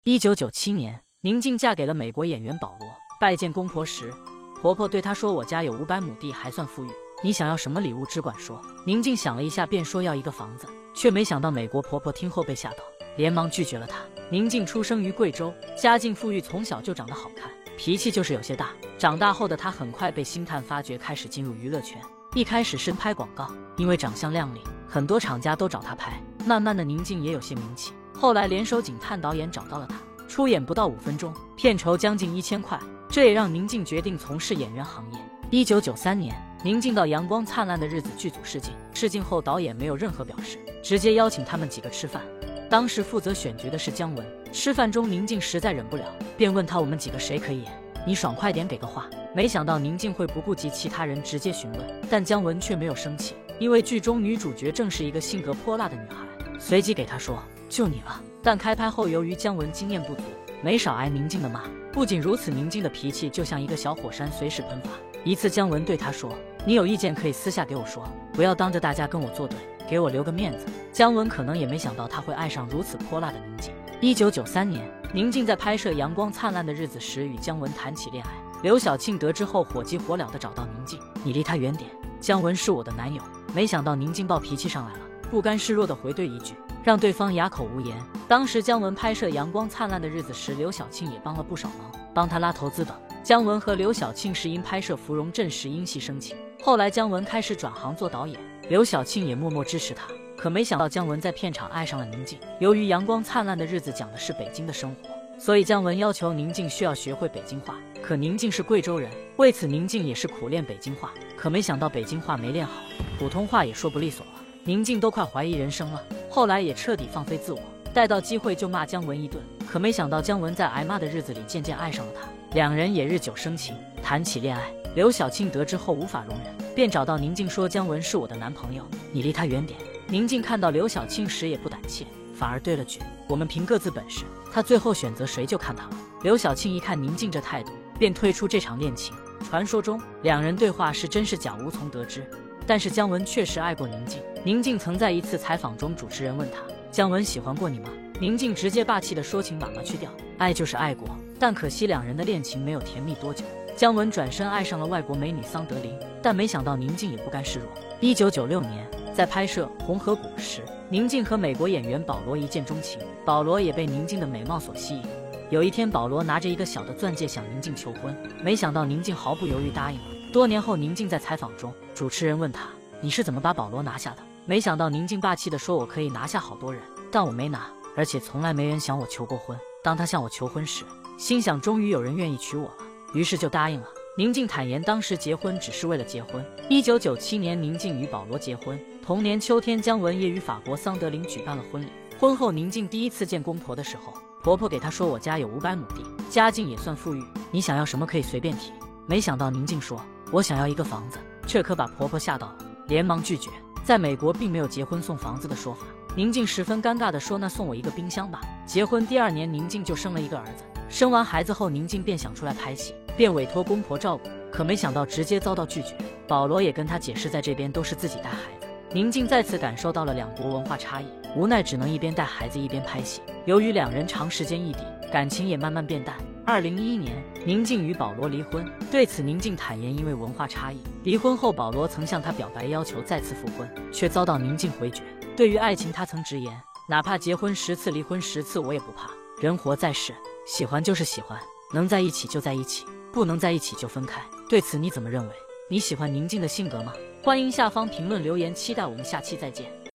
1997年，宁静嫁给了美国演员保罗。拜见公婆时，婆婆对她说：“我家有500亩地，还算富裕，你想要什么礼物只管说。”宁静想了一下，便说要一个房子，却没想到美国婆婆听后被吓到，连忙拒绝了她。宁静出生于贵州，家境富裕，从小就长得好看，脾气就是有些大。长大后的她很快被星探发掘，开始进入娱乐圈。一开始是拍广告，因为长相靓丽，很多厂家都找她拍。慢慢的，宁静也有些名气。后来联手警探导演找到了她，出演不到5分钟，片酬将近1000块，这也让宁静决定从事演员行业。1993年，宁静到《阳光灿烂的日子》剧组试镜，试镜后导演没有任何表示，直接邀请他们几个吃饭。当时负责选角的是姜文，吃饭中宁静实在忍不了，便问他：“我们几个谁可以演？你爽快点给个话。”没想到宁静会不顾及其他人直接询问，但姜文却没有生气，因为剧中女主角正是一个性格泼辣的女孩，随即给她说：“就你了。”但开拍后，由于姜文经验不足，没少挨宁静的骂。不仅如此，宁静的脾气就像一个小火山，随时喷发。一次，姜文对她说：“你有意见可以私下给我说，不要当着大家跟我作对，给我留个面子。”姜文可能也没想到他会爱上如此泼辣的宁静。1993年，宁静在拍摄《阳光灿烂的日子》时与姜文谈起恋爱。刘晓庆得知后火急火燎地找到宁静：“你离他远点，姜文是我的男友。”没想到宁静暴脾气上来了，不甘示弱地回怼一句，让对方哑口无言。当时姜文拍摄《阳光灿烂的日子》时，刘晓庆也帮了不少忙，帮他拉投资等。姜文和刘晓庆是因拍摄《芙蓉镇》时因戏生情，后来姜文开始转行做导演，刘晓庆也默默支持他。可没想到姜文在片场爱上了宁静。由于《阳光灿烂的日子》讲的是北京的生活，所以姜文要求宁静需要学会北京话。可宁静是贵州人，为此宁静也是苦练北京话。可没想到北京话没练好，普通话也说不利索了，宁静都快怀疑人生了。后来也彻底放飞自我，逮到机会就骂姜文一顿。可没想到姜文在挨骂的日子里渐渐爱上了他，两人也日久生情，谈起恋爱。刘晓庆得知后无法容忍，便找到宁静说：“姜文是我的男朋友，你离他远点。”宁静看到刘晓庆时也不胆怯，反而对了句：“我们凭各自本事，他最后选择谁就看他了。”刘晓庆一看宁静这态度，便退出这场恋情。传说中两人对话是真是假无从得知，但是姜文确实爱过宁静。宁静曾在一次采访中，主持人问他：“姜文喜欢过你吗？”宁静直接霸气地说：“请妈妈去掉，爱就是爱过，但可惜两人的恋情没有甜蜜多久。”姜文转身爱上了外国美女桑德林，但没想到宁静也不甘示弱。1996年，在拍摄《红河谷》时，宁静和美国演员保罗一见钟情，保罗也被宁静的美貌所吸引。有一天，保罗拿着一个小的钻戒向宁静求婚，没想到宁静毫不犹豫答应了。多年后，宁静在采访中，主持人问他：“你是怎么把保罗拿下的？”没想到宁静霸气地说：“我可以拿下好多人，但我没拿，而且从来没人向我求过婚。”当他向我求婚时，心想终于有人愿意娶我了，于是就答应了。宁静坦言，当时结婚只是为了结婚。1997年，宁静与保罗结婚。同年秋天，姜文也与法国桑德林举办了婚礼。婚后，宁静第一次见公婆的时候，婆婆给她说：“我家有500亩地，家境也算富裕，你想要什么可以随便提。”没想到宁静说：“我想要一个房子。”这可把婆婆吓到了，连忙拒绝。在美国并没有结婚送房子的说法，宁静十分尴尬地说：“那送我一个冰箱吧。”结婚第2年，宁静就生了一个儿子。生完孩子后，宁静便想出来拍戏，便委托公婆照顾，可没想到直接遭到拒绝。保罗也跟他解释，在这边都是自己带孩子。宁静再次感受到了两国文化差异，无奈只能一边带孩子一边拍戏。由于两人长时间异地，感情也慢慢变淡。2011年，宁静与保罗离婚。对此，宁静坦言，因为文化差异。离婚后，保罗曾向她表白，要求再次复婚，却遭到宁静回绝。对于爱情，他曾直言：“哪怕结婚10次，离婚10次，我也不怕。人活在世，喜欢就是喜欢，能在一起就在一起，不能在一起就分开。”对此你怎么认为？你喜欢宁静的性格吗？欢迎下方评论留言，期待我们下期再见。